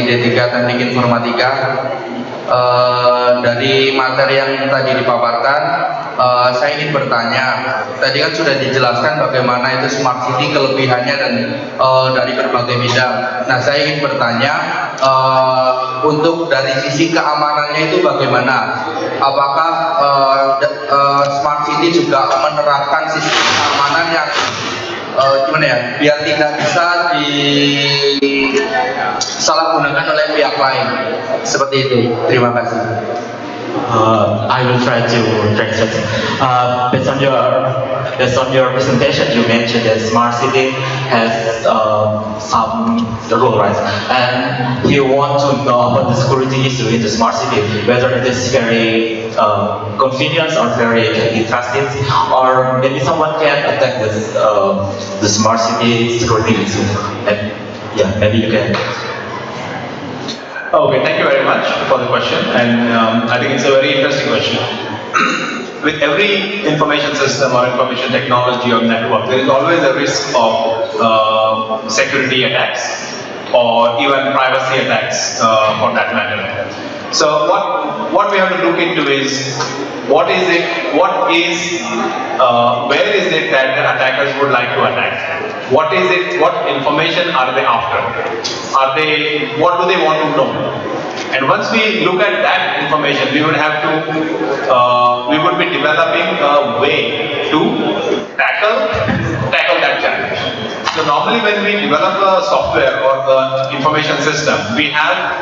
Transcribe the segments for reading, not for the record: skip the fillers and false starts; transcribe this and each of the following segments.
D3 Teknik Informatika. Dari materi yang tadi dipaparkan, saya ingin bertanya. Tadi kan sudah dijelaskan bagaimana itu smart city, kelebihannya dan dari berbagai bidang. Nah, saya ingin bertanya, untuk dari sisi keamanannya itu bagaimana? Apakah smart city juga menerapkan sistem keamanan yang gimana ya, biar tidak bisa disalahgunakan oleh pihak lain, seperti itu. Terima kasih. I will try to translate. Based on your presentation, you mentioned that smart city has some rule, right? And you want to know about the security issue in the smart city, whether it is very convenient or very trusted, or maybe someone can attack this the smart city security issue. And yeah, maybe you can. Okay, thank you very much for the question, and I think it's a very interesting question. With every information system or information technology or network, there is always a risk of security attacks or even privacy attacks for that matter. So what we have to look into is where is it that the attackers would like to attack? What is it? What information are they after? What do they want to know? And once we look at that information, we would be developing a way to tackle that challenge. So normally when we develop a software or an information system, we have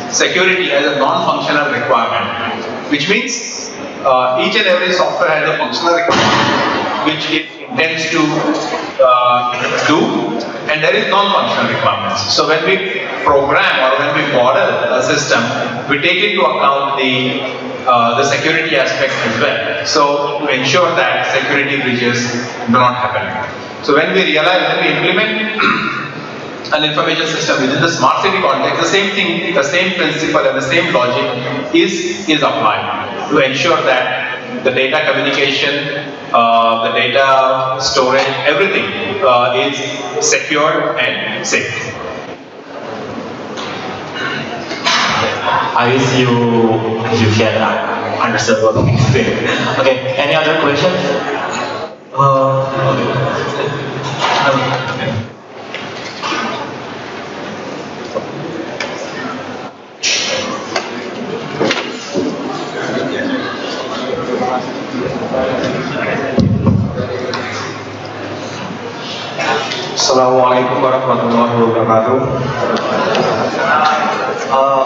security as a non-functional requirement, which means each and every software has a functional requirement which it intends to do, and there is non-functional requirements. So when we program or when we model a system, we take into account the security aspect as well, so to ensure that security breaches do not happen. So when we implement an information system within the smart city context, the same thing, the same principle and the same logic is applied to ensure that the data communication, the data storage, everything is secure and safe. I guess you can understand what I'm saying. Okay, any other questions? Assalamualaikum warahmatullahi wabarakatuh.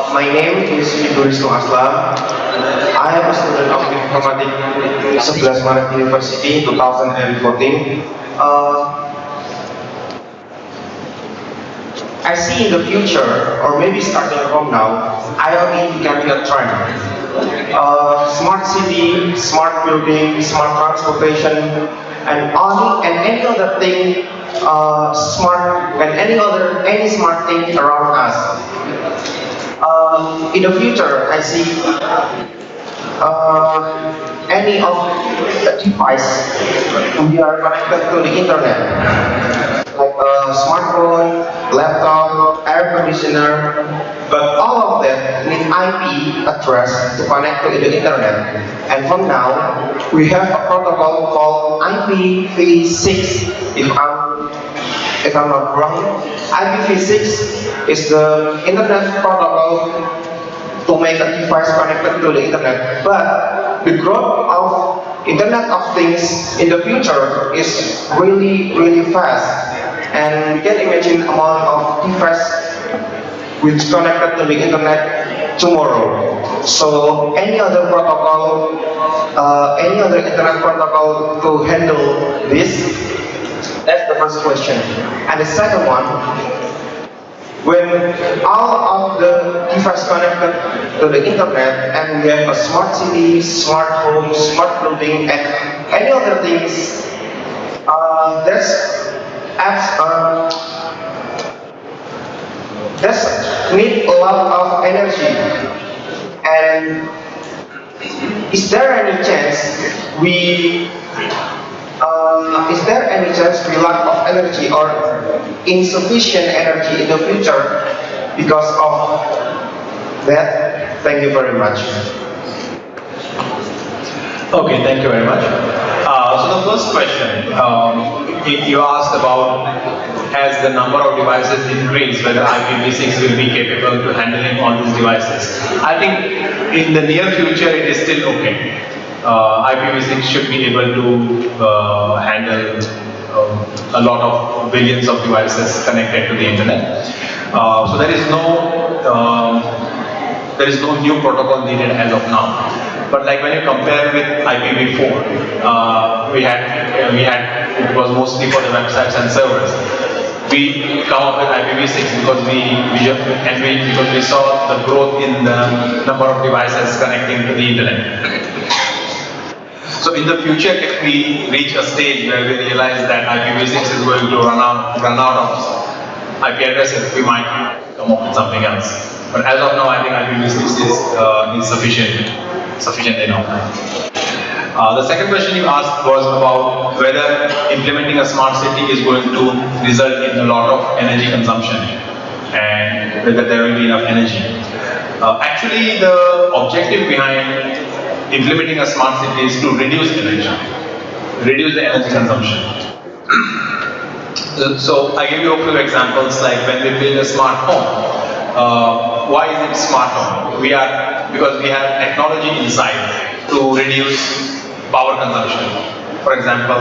My name is Iburisno Aslam. I am a student of Informatics 11 Maret University 2014. I see in the future, or maybe starting from now, IoT becoming a trend. Smart city, smart building, smart transportation, and any other thing any smart thing around us. In the future, I see any of the device we are connected to the internet, like a smartphone, laptop, air conditioner, but all of that need IP address to connect to the internet. And from now, we have a protocol called IPv6. If I'm not wrong, IPv6 is the internet protocol to make a device connected to the internet. But the growth of Internet of Things in the future is really, really fast. And we can imagine amount of devices which connected to the internet tomorrow. So any other protocol, any other internet protocol to handle this? That's the first question. And the second one, when all of the devices connected to the internet and we have a smart city, smart home, smart building, and any other things, that's need a lot of energy. And is there any chance we lack of energy or insufficient energy in the future because of that, thank you very much. Okay, thank you very much. So the first question, you asked about, as the number of devices increase, whether IPv6 will be capable to handling all these devices. I think in the near future it is still okay. IPv6 should be able to handle a lot of billions of devices connected to the internet. So there is no new protocol needed as of now. But like when you compare with IPv4, it was mostly for the websites and servers. We come up with IPv6 because we saw the growth in the number of devices connecting to the internet. So in the future, if we reach a stage where we realize that IPv6 is going to run out of IP addresses, we might come up with something else. But as of now, I think IPv6 is sufficient enough. The second question you asked was about whether implementing a smart city is going to result in a lot of energy consumption and whether there will be enough energy. Actually, the objective behind implementing a smart city is to reduce the energy consumption. So I give you a few examples, like when we build a smart home. Why is it smart home? Because we have technology inside to reduce power consumption. For example,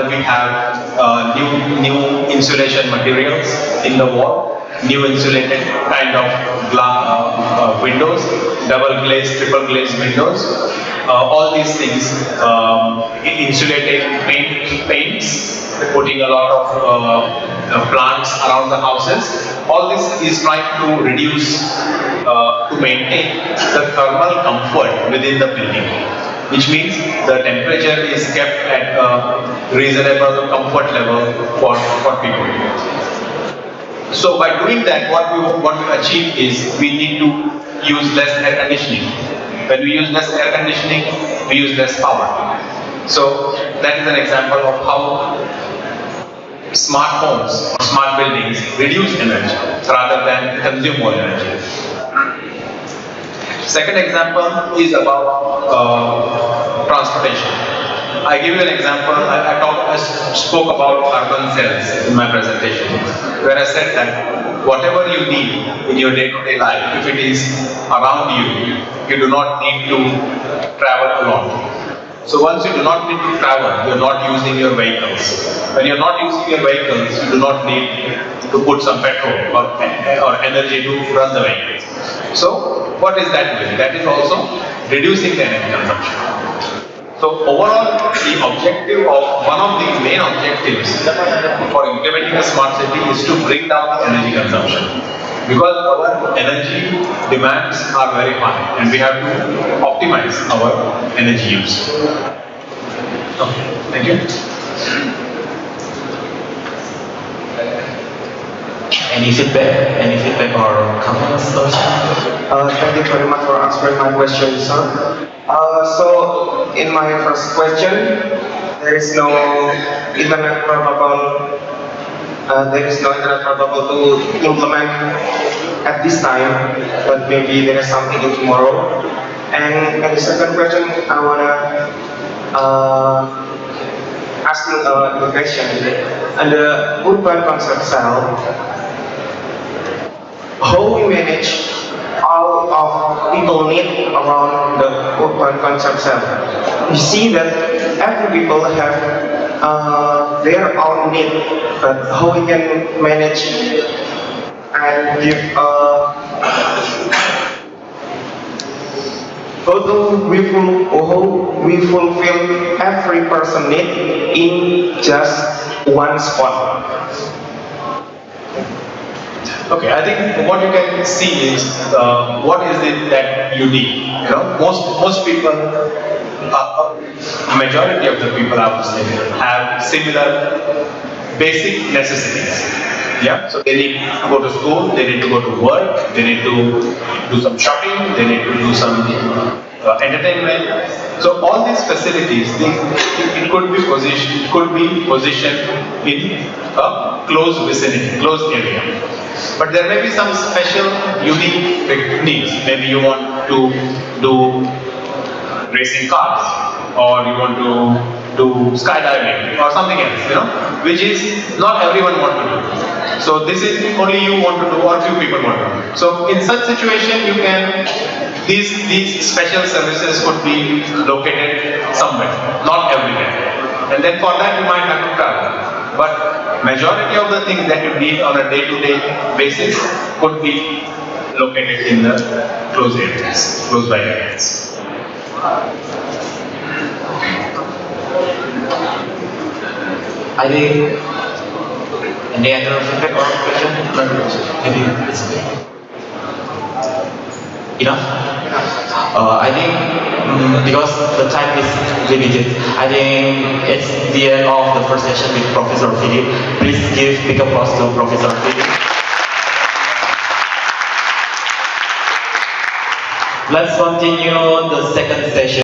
we have new insulation materials in the wall, new insulated kind of windows, double glazed, triple glazed windows. All these things, insulated paints, putting a lot of plants around the houses. All this is trying to reduce, to maintain the thermal comfort within the building, which means the temperature is kept at a reasonable comfort level for people. So by doing that, what we achieve is we need to use less air conditioning. When we use less air conditioning, we use less power. So that is an example of how smart homes or smart buildings reduce energy rather than consume more energy. Second example is about transportation. I give you an example. I spoke about urban cells in my presentation, where I said that whatever you need in your day-to-day life, if it is around you, you do not need to travel a lot. So once you do not need to travel, you are not using your vehicles. When you are not using your vehicles, you do not need to put some petrol or energy to run the vehicles. So what is that doing? That is also reducing the energy consumption. So overall, one of the main objectives for implementing a smart city is to bring down the energy consumption. Because our energy demands are very high and we have to optimize our energy use. Okay, thank you. Any feedback or comments? Thank you very much for answering my question, sir. So, in my first question, there is no internet protocol. To implement at this time, but maybe there is something in tomorrow. And the second question, I wanna ask you a question. And the urban concept cell, how we manage all of people need around the urban concept cell? You see that every people have their own need, but how we can manage and give how we fulfill every person need in just one spot. Okay, I think what you can see is what is it that you need. You know, most people, majority of the people, I would say, have similar basic necessities. Yeah, so they need to go to school, they need to go to work, they need to do some shopping, they need to do some entertainment. So all these facilities, it could be positioned in a closed vicinity, closed area. But there may be some special, unique needs. Maybe you want to do racing cars, or you want to do skydiving, or something else, which is not everyone want to do. So this is only you want to do, or few people want to do. So in such situation, you can these special services could be located somewhere, not everywhere, and then for that you might have to travel. But majority of the things that you need on a day-to-day basis could be located in the closed areas, closed by areas. I think any other feedback or question? Maybe it's enough. I think because the time is limited, I think it's the end of the first session with Professor Philip. Please give big applause to Professor Philip. Let's continue the second session.